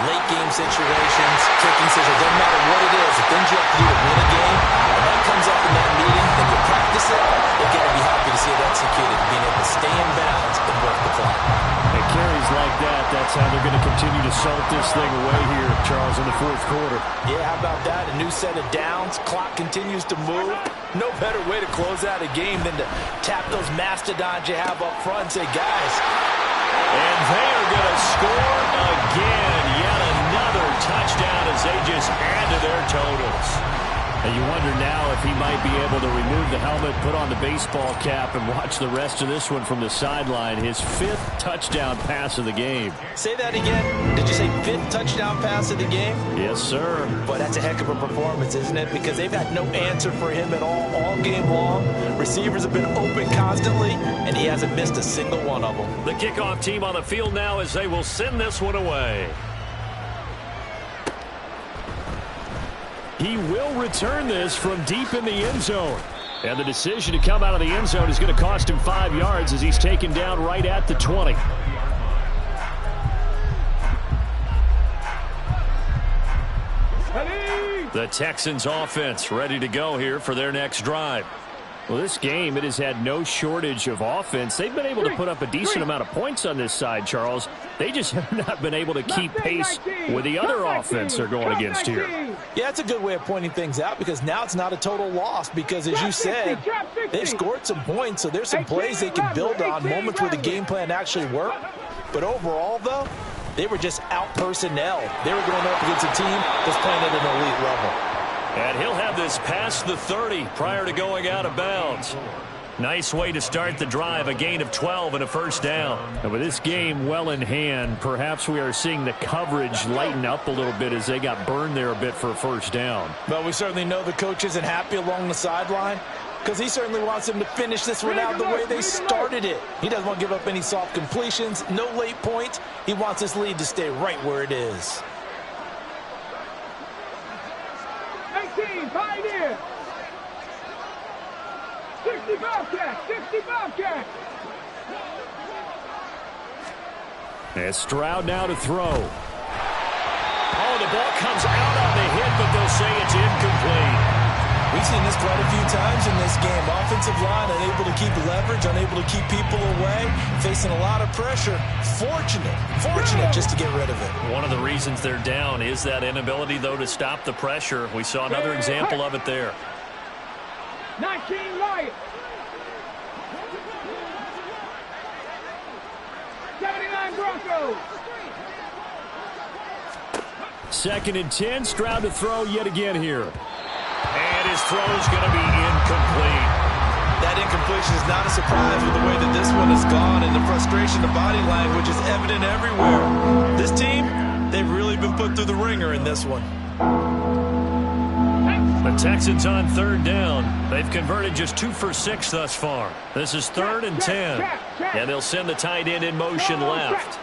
late game situations, kicking situations, doesn't matter what it is, the things you have to do to win a game, when that comes up in that meeting and you practice it, you're going to be happy to see it executed, being able to stay in bounds and work the clock. And carries like that, that's how they're going to continue to salt this thing away here, Charles, in the 4th quarter. Yeah, how about that? A new set of downs. Clock continues to move. No better way to close out a game than to tap those mastodons you have up front and say, guys. And they are going to score again. Yet another touchdown as they just add to their totals. And you wonder now if he might be able to remove the helmet, put on the baseball cap, and watch the rest of this one from the sideline. His 5th touchdown pass of the game. Say that again. Did you say 5th touchdown pass of the game? Yes, sir. Boy, that's a heck of a performance, isn't it? Because they've had no answer for him at all game long. Receivers have been open constantly, and he hasn't missed a single one of them. The kickoff team on the field now as they will send this one away. He will return this from deep in the end zone. And the decision to come out of the end zone is going to cost him 5 yards as he's taken down right at the 20. The Texans offense ready to go here for their next drive. Well, this game, it has had no shortage of offense. They've been able to put up a decent amount of points on this side, Charles. They just have not been able to keep pace with the other offense they're going against here. Yeah, that's a good way of pointing things out because now it's not a total loss because, as you said, they've scored some points, so there's some plays they can build on, moments where the game plan actually worked. But overall, though, they were just out-personnel. They were going up against a team that's playing at an elite level. And he'll have this past the 30 prior to going out of bounds. Nice way to start the drive, a gain of 12 and a first down. And with this game well in hand, perhaps we are seeing the coverage lighten up a little bit as they got burned there a bit for a first down. But we certainly know the coach isn't happy along the sideline because he certainly wants them to finish this one out the way they started it. He doesn't want to give up any soft completions, no late points. He wants this lead to stay right where it is. 18, Pioneer. 60 Bobcats, 60 Bobcats. And Stroud now to throw. Oh, the ball comes out on the hit, but they'll say it's incomplete. We've seen this quite a few times in this game. Offensive line unable to keep leverage, unable to keep people away, facing a lot of pressure. Fortunate just to get rid of it. One of the reasons they're down is that inability, though, to stop the pressure. We saw another example of it there. 19 Lions. 79 Broncos. 2nd and 10. Stroud to throw yet again here. And his throw is going to be incomplete. That incompletion is not a surprise with the way that this one has gone, and the frustration, the body language is evident everywhere. This team, they've really been put through the ringer in this one. The Texans on 3rd down. They've converted just 2 for 6 thus far. This is 3rd and 10. And they'll send the tight end in motion left.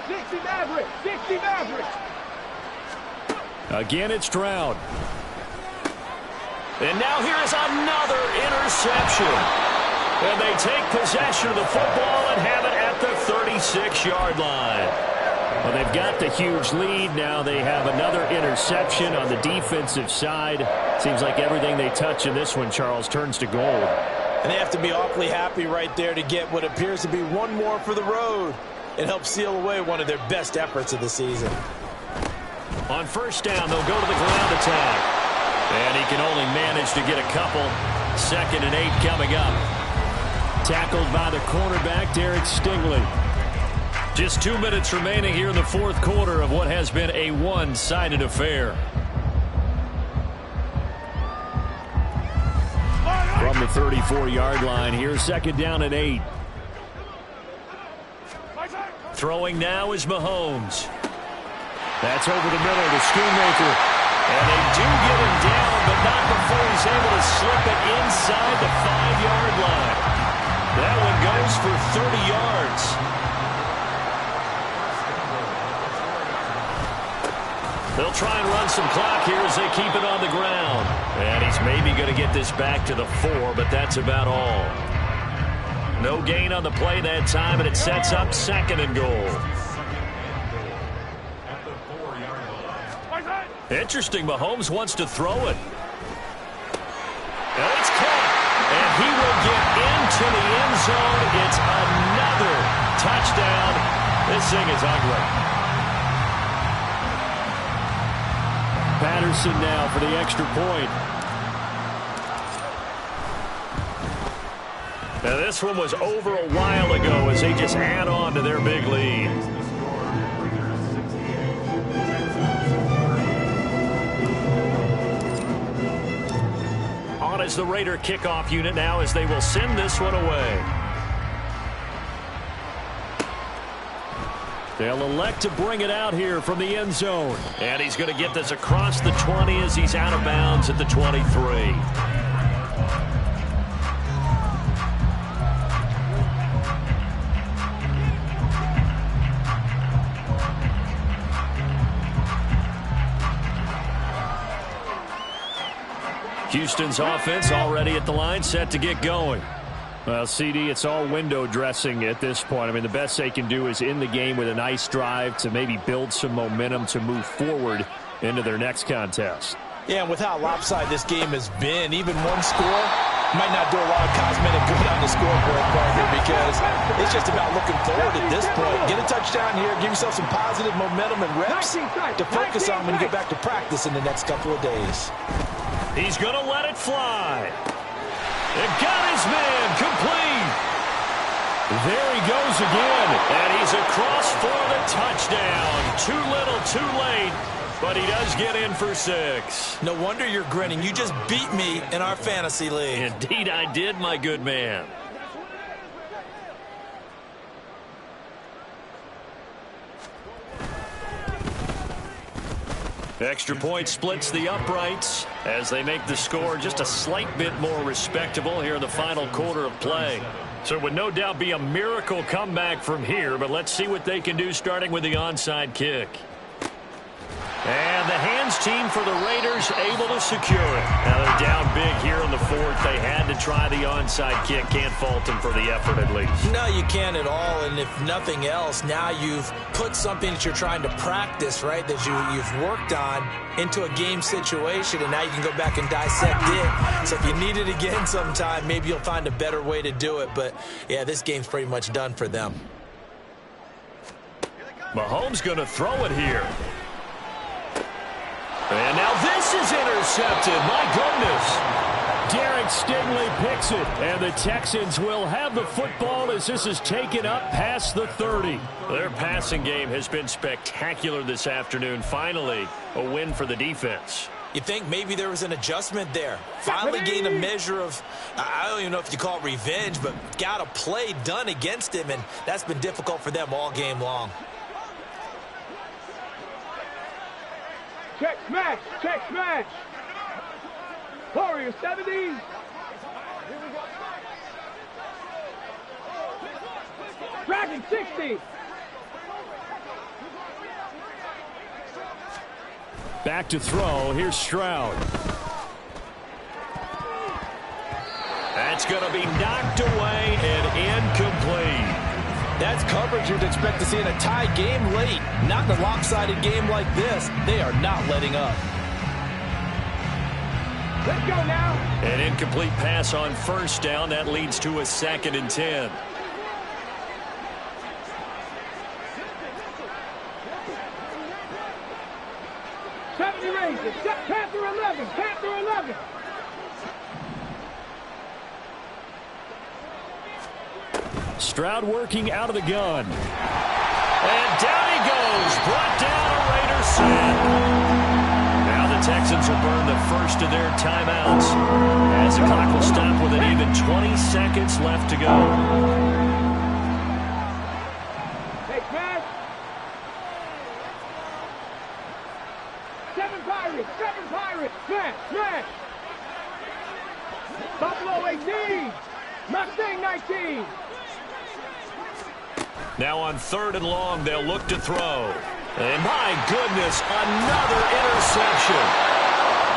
60 Maverick, 60 Maverick. Again, it's Stroud. And now here is another interception. And they take possession of the football and have it at the 36-yard line. Well, they've got the huge lead. Now they have another interception on the defensive side. Seems like everything they touch in this one, Charles, turns to gold. And they have to be awfully happy right there to get what appears to be one more for the road. It helps seal away one of their best efforts of the season. On 1st down, they'll go to the ground attack. And he can only manage to get a couple. 2nd and 8 coming up. Tackled by the cornerback, Derek Stingley. Just 2 minutes remaining here in the fourth quarter of what has been a one-sided affair. From the 34-yard line here, second down and 8. Throwing now is Mahomes. That's over the middle to Schoonmaker. And they do get him down, but not before he's able to slip it inside the 5-yard line. That one goes for 30 yards. They'll try and run some clock here as they keep it on the ground. And he's maybe going to get this back to the 4, but that's about all. No gain on the play that time, and it sets up second and goal. Interesting, Mahomes wants to throw it. And it's caught. And he will get into the end zone. It's another touchdown. This thing is ugly. Patterson now for the extra point. Now this one was over a while ago as they just add on to their big lead. On as the Raider kickoff unit now as they will send this one away. They'll elect to bring it out here from the end zone. And he's going to get this across the 20 as he's out of bounds at the 23. Houston's offense already at the line, set to get going. Well, CD, it's all window dressing at this point. I mean, the best they can do is in the game with a nice drive to maybe build some momentum to move forward into their next contest. Yeah, and with how lopsided this game has been, even one score might not do a lot of cosmetic good on the scoreboard, partner, because it's just about looking forward at this point. Get a touchdown here, give yourself some positive momentum and reps to focus on when you get back to practice in the next couple of days. He's going to let it fly. It got his man complete. There he goes again. And he's across for the touchdown. Too little, too late. But he does get in for 6. No wonder you're grinning. You just beat me in our fantasy league. Indeed I did, my good man. Extra point splits the uprights as they make the score just a slight bit more respectable here in the final quarter of play. So it would no doubt be a miracle comeback from here, but let's see what they can do starting with the onside kick. And the hands team for the Raiders able to secure it. Now they're down big here in the fourth. They had to try the onside kick. Can't fault them for the effort at least. No, you can't at all. And if nothing else, now you've put something that you're trying to practice, right, that you've worked on into a game situation, and now you can go back and dissect it. So if you need it again sometime, maybe you'll find a better way to do it. But, yeah, this game's pretty much done for them. Mahomes going to throw it here. And now this is intercepted. My goodness. Derek Stingley picks it, and the Texans will have the football as this is taken up past the 30. Their passing game has been spectacular this afternoon. Finally, a win for the defense. You think maybe there was an adjustment there. Finally gained a measure of, I don't even know if you call it revenge, but got a play done against him, and that's been difficult for them all game long. Check smash, check smash. Warrior 70. Dragon 60. Back to throw. Here's Stroud. That's going to be knocked away and incomplete. That's coverage you'd expect to see in a tie game late. Not in a lopsided game like this. They are not letting up. Let's go now. An incomplete pass on first down. That leads to a 2nd and 10. Rangers. Panther 11. Panther 11. Stroud working out of the gun. And down he goes. Brought down a Raider sack. Now the Texans will burn the first of their timeouts as the clock will stop with an even 20 seconds left to go. Hey, pass. 7 Pirates, 7 Pirates. Smash, smash. Buffalo 18. Mustang 19. Now on 3rd and long, they'll look to throw. And my goodness, another interception.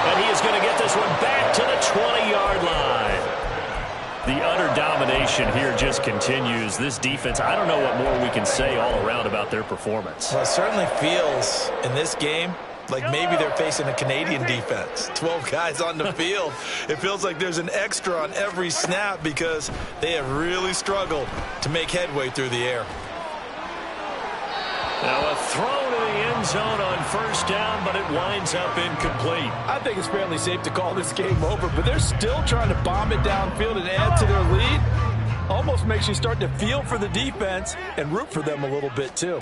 And he is going to get this one back to the 20-yard line. The utter domination here just continues. This defense, I don't know what more we can say all around about their performance. Well, it certainly feels in this game like maybe they're facing a Canadian defense. 12 guys on the field. It feels like there's an extra on every snap because they have really struggled to make headway through the air. Now a throw to the end zone on 1st down, but it winds up incomplete. I think it's fairly safe to call this game over, but they're still trying to bomb it downfield and add to their lead. Almost makes you start to feel for the defense and root for them a little bit too.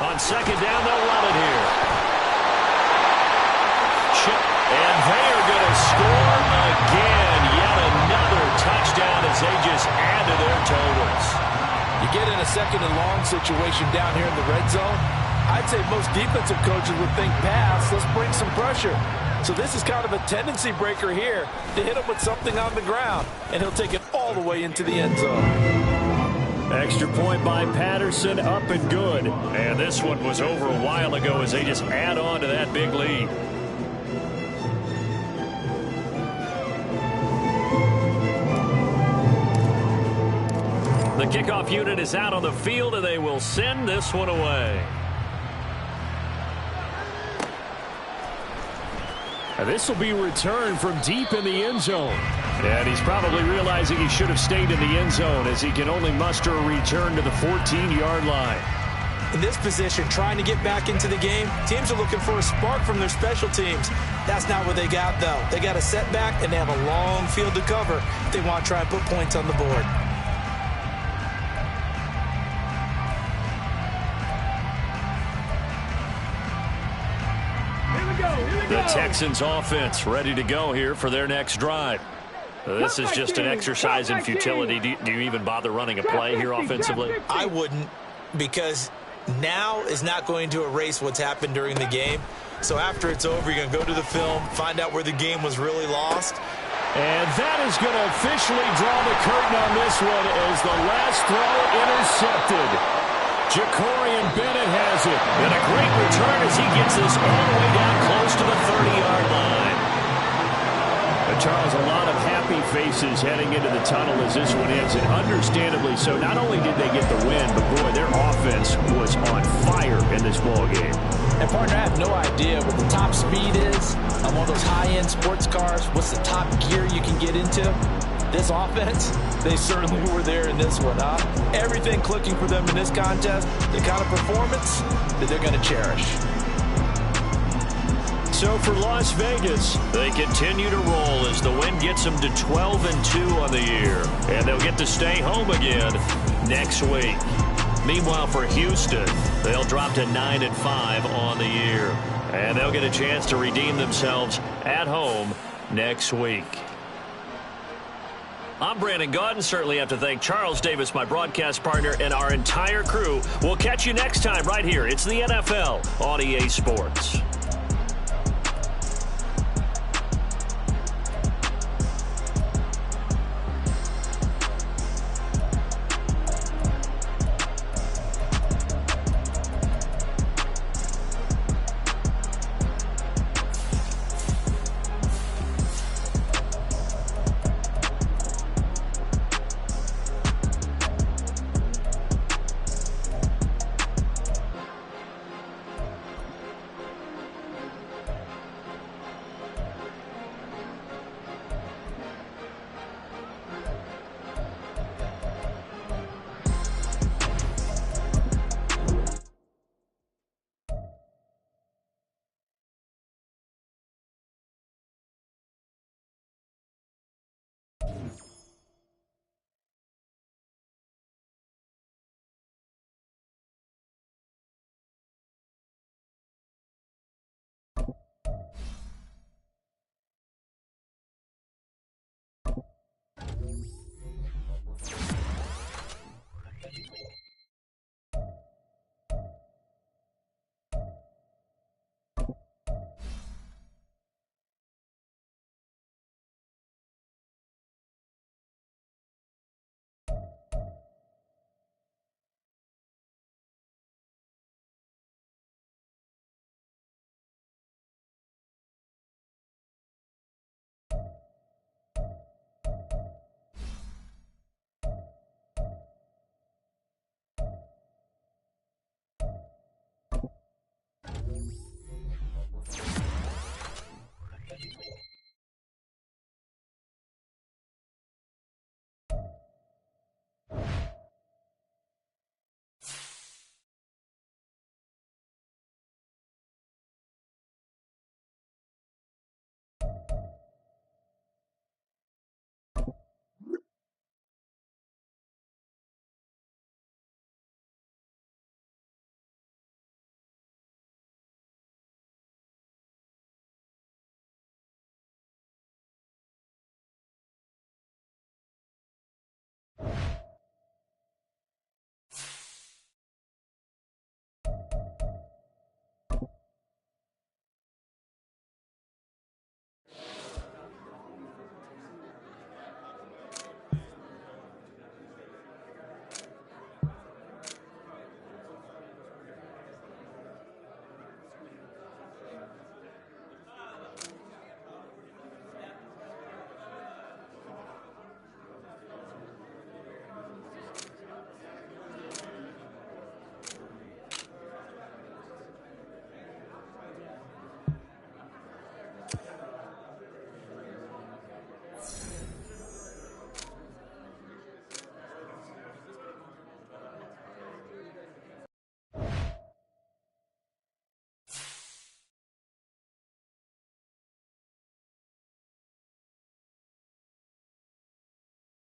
On 2nd down, they'll run it here. And they are going to score again. Yet another touchdown as they just add to their totals. You get in a 2nd and long situation down here in the red zone, I'd say most defensive coaches would think pass, let's bring some pressure. So this is kind of a tendency breaker here to hit him with something on the ground, and he'll take it all the way into the end zone. Extra point by Patterson, up and good. And this one was over a while ago as they just add on to that big lead. The kickoff unit is out on the field, and they will send this one away. And this will be returned from deep in the end zone. And he's probably realizing he should have stayed in the end zone as he can only muster a return to the 14-yard line. In this position, trying to get back into the game, teams are looking for a spark from their special teams. That's not what they got, though. They got a setback, and they have a long field to cover if they want to try and put points on the board. The Texans offense ready to go here for their next drive. This is just an exercise in futility. Do you even bother running a play here offensively? I wouldn't, because now is not going to erase what's happened during the game. So after it's over, you're going to go to the film, find out where the game was really lost. And that is going to officially draw the curtain on this one as the last throw intercepted. Jacorian Bennett has it. And a great return as he gets this all the way down close to the 30-yard line. Charles, a lot of happy faces heading into the tunnel as this one ends, and understandably so. Not only did they get the win, but boy, their offense was on fire in this ball game. And partner, I have no idea what the top speed is on one of those high-end sports cars. What's the top gear you can get into? This offense, they certainly were there in this one, huh? Everything clicking for them in this contest, the kind of performance that they're going to cherish. So for Las Vegas, they continue to roll as the win gets them to 12-2 on the year. And they'll get to stay home again next week. Meanwhile, for Houston, they'll drop to 9-5 on the year. And they'll get a chance to redeem themselves at home next week. I'm Brandon Gaudin. Certainly have to thank Charles Davis, my broadcast partner, and our entire crew. We'll catch you next time right here. It's the NFL on EA Sports.